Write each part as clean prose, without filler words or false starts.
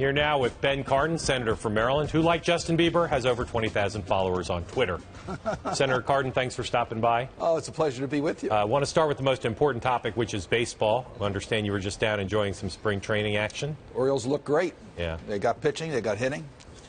Here now with Ben Cardin, Senator from Maryland, who, like Justin Bieber, has over 20,000 followers on Twitter. Senator Cardin, thanks for stopping by. Oh, it's a pleasure to be with you. I want to start with the most important topic, which is baseball. I understand you were just down enjoying some spring training action. Orioles look great. Yeah. They got pitching, they got hitting.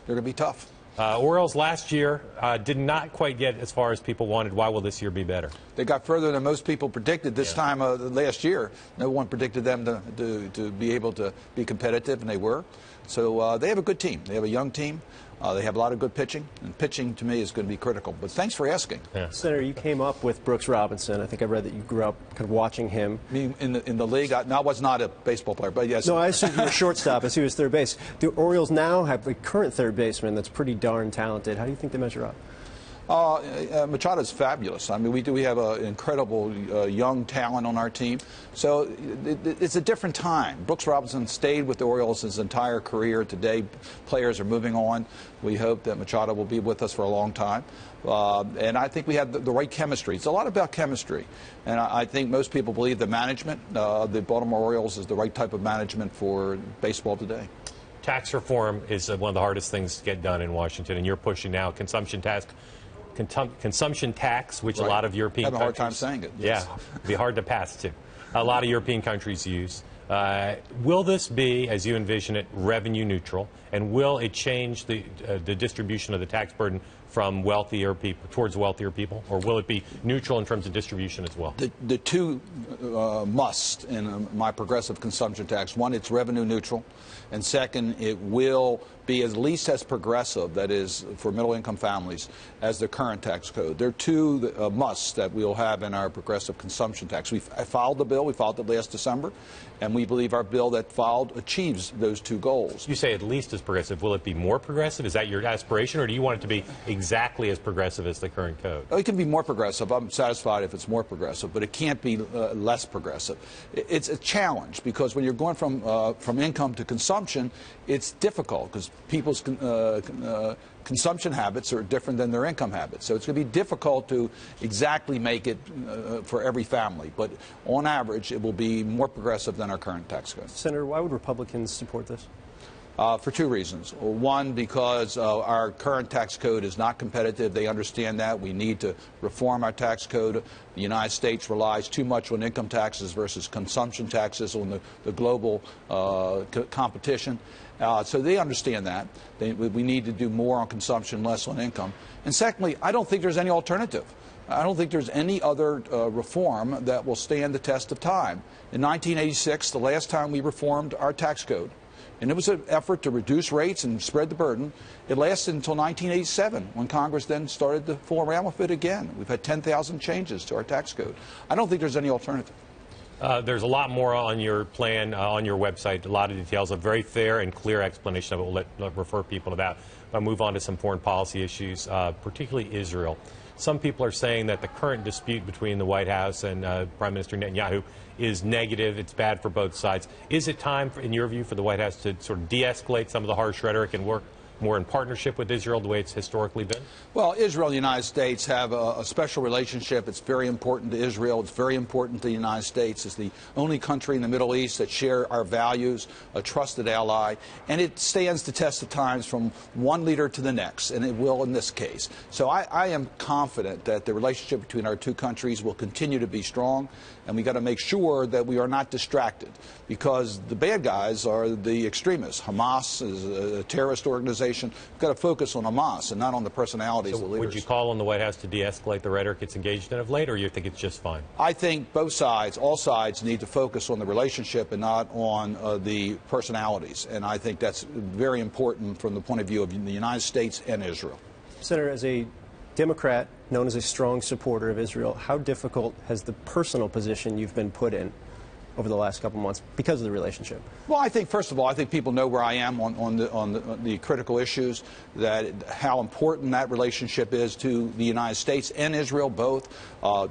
They're going to be tough. Orioles last year did not quite get as far as people wanted. Why will this year be better? They got further than most people predicted this time last year. No one predicted them to be able to be competitive, and they were. So they have a good team. They have a young team. They have a lot of good pitching, and pitching to me is going to be critical. But thanks for asking. Yeah. Senator, you came up with Brooks Robinson. I think I read that you grew up kind of watching him. In the league? I was not a baseball player, but yes. No, I assumed you were shortstop as he was third base. The Orioles now have a current third baseman that's pretty darn talented. How do you think they measure up? Machado's fabulous. I mean, we have an incredible young talent on our team. So it's a different time. Brooks Robinson stayed with the Orioles his entire career. Today, players are moving on. We hope that Machado will be with us for a long time. And I think we have the right chemistry. It's a lot about chemistry. And I think most people believe the management, the Baltimore Orioles, is the right type of management for baseball today. Tax reform is one of the hardest things to get done in Washington, and you're pushing now consumption tax, which a lot of European countries... I have a hard time saying it. Yes. Yeah, it'd be hard to pass too. A lot of European countries use. Will this be, as you envision it, revenue neutral, and will it change the distribution of the tax burden from wealthier people towards wealthier people, or will it be neutral in terms of distribution as well? The two must in my progressive consumption tax: one, it's revenue neutral, and second, it will be at least as progressive, that is, for middle-income families, as the current tax code. There are two musts that we'll have in our progressive consumption tax. I filed the bill. We filed it last December, and we believe our bill that filed achieves those two goals. You say at least as progressive. Will it be more progressive? Is that your aspiration, or do you want it to be exactly as progressive as the current code? It can be more progressive. I'm satisfied if it's more progressive, but it can't be less progressive. It's a challenge because when you're going from income to consumption, it's difficult because people's consumption habits are different than their income habits. So it's going to be difficult to exactly make it for every family. But on average, it will be more progressive than our current tax code. Senator, why would Republicans support this? For two reasons. One, because our current tax code is not competitive. They understand that. We need to reform our tax code. The United States relies too much on income taxes versus consumption taxes on the global competition. So they understand that. We need to do more on consumption, less on income. And secondly, I don't think there's any alternative. I don't think there's any other reform that will stand the test of time. In 1986, the last time we reformed our tax code, and it was an effort to reduce rates and spread the burden. It lasted until 1987, when Congress then started to fool around with it again. We've had 10,000 changes to our tax code. I don't think there's any alternative. There's a lot more on your plan, on your website, a lot of details, a very fair and clear explanation of it. We'll refer people to that. I'll move on to some foreign policy issues, particularly Israel. Some people are saying that the current dispute between the White House and Prime Minister Netanyahu is negative. It's bad for both sides. Is it time, in your view, for the White House to sort of de-escalate some of the harsh rhetoric and work more in partnership with Israel the way it's historically been? Well, Israel and the United States have a special relationship. It's very important to Israel. It's very important to the United States. It's the only country in the Middle East that share our values, a trusted ally, and it stands the test of times from one leader to the next, and it will in this case. So I am confident that the relationship between our two countries will continue to be strong, and we got to make sure that we are not distracted, because the bad guys are the extremists. Hamas is a terrorist organization. We've got to focus on Hamas and not on the personalities of the leaders. Would you call on the White House to de-escalate the rhetoric it's engaged in of late, or you think it's just fine? I think both sides, all sides, need to focus on the relationship and not on the personalities. And I think that's very important from the point of view of the United States and Israel. Senator, as a Democrat known as a strong supporter of Israel, how difficult has the personal position you've been put in over the last couple months because of the relationship? Well, I think, first of all, I think people know where I am on the critical issues, that how important that relationship is to the United States and Israel both,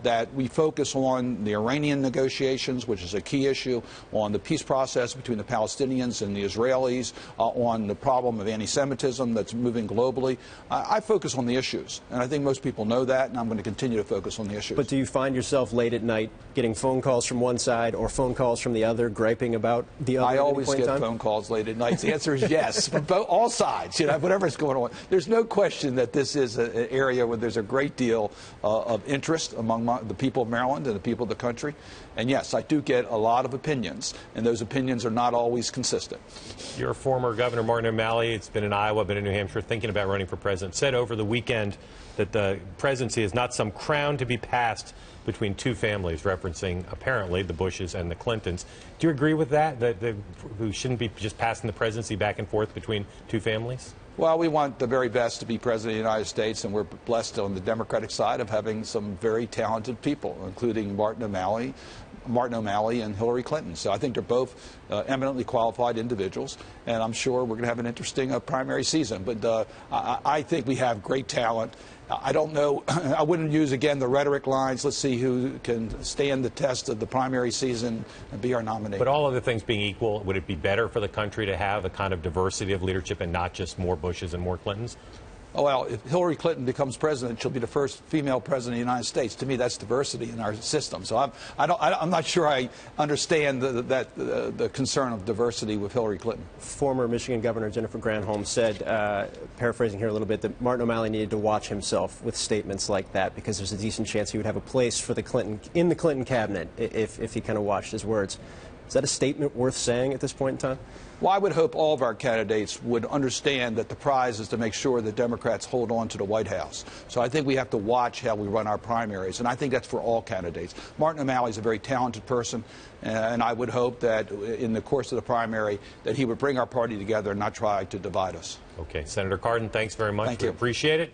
that we focus on the Iranian negotiations, which is a key issue, on the peace process between the Palestinians and the Israelis, on the problem of anti-Semitism that's moving globally. I focus on the issues, and I think most people know that, and I'm going to continue to focus on the issues. But do you find yourself late at night getting phone calls from one side or phone phone calls from the other griping about the other? I at any always point in get time? phone calls late at night. The answer is yes, from all sides, whatever's going on. There's no question that this is an area where there's a great deal of interest among the people of Maryland and the people of the country. And yes, I do get a lot of opinions, and those opinions are not always consistent. Your former Governor Martin O'Malley, it's been in Iowa, been in New Hampshire, thinking about running for president, said over the weekend that the presidency is not some crown to be passed between two families, referencing apparently the Bushes and the Clintons. Do you agree with that, who shouldn't be just passing the presidency back and forth between two families? Well, we want the very best to be president of the United States, and we're blessed on the Democratic side of having some very talented people, including Martin O'Malley and Hillary Clinton. So I think they're both eminently qualified individuals, and I'm sure we're going to have an interesting primary season. But I think we have great talent. I don't know. I wouldn't use, again, the rhetoric lines. Let's see who can stand the test of the primary season and be our nominee. But all other things being equal, would it be better for the country to have a kind of diversity of leadership and not just more Bushes and more Clintons? Oh, well, if Hillary Clinton becomes president, she'll be the first female president of the United States. To me, that's diversity in our system. So I'm not sure I understand the concern of diversity with Hillary Clinton. Former Michigan Governor Jennifer Granholm said, paraphrasing here a little bit, that Martin O'Malley needed to watch himself with statements like that because there's a decent chance he would have a place for the Clinton cabinet if he kind of watched his words. Is that a statement worth saying at this point in time? Well, I would hope all of our candidates would understand that the prize is to make sure that Democrats hold on to the White House. So I think we have to watch how we run our primaries, and I think that's for all candidates. Martin O'Malley is a very talented person, and I would hope that in the course of the primary that he would bring our party together and not try to divide us. Okay. Senator Cardin, thanks very much. Thank you. We appreciate it.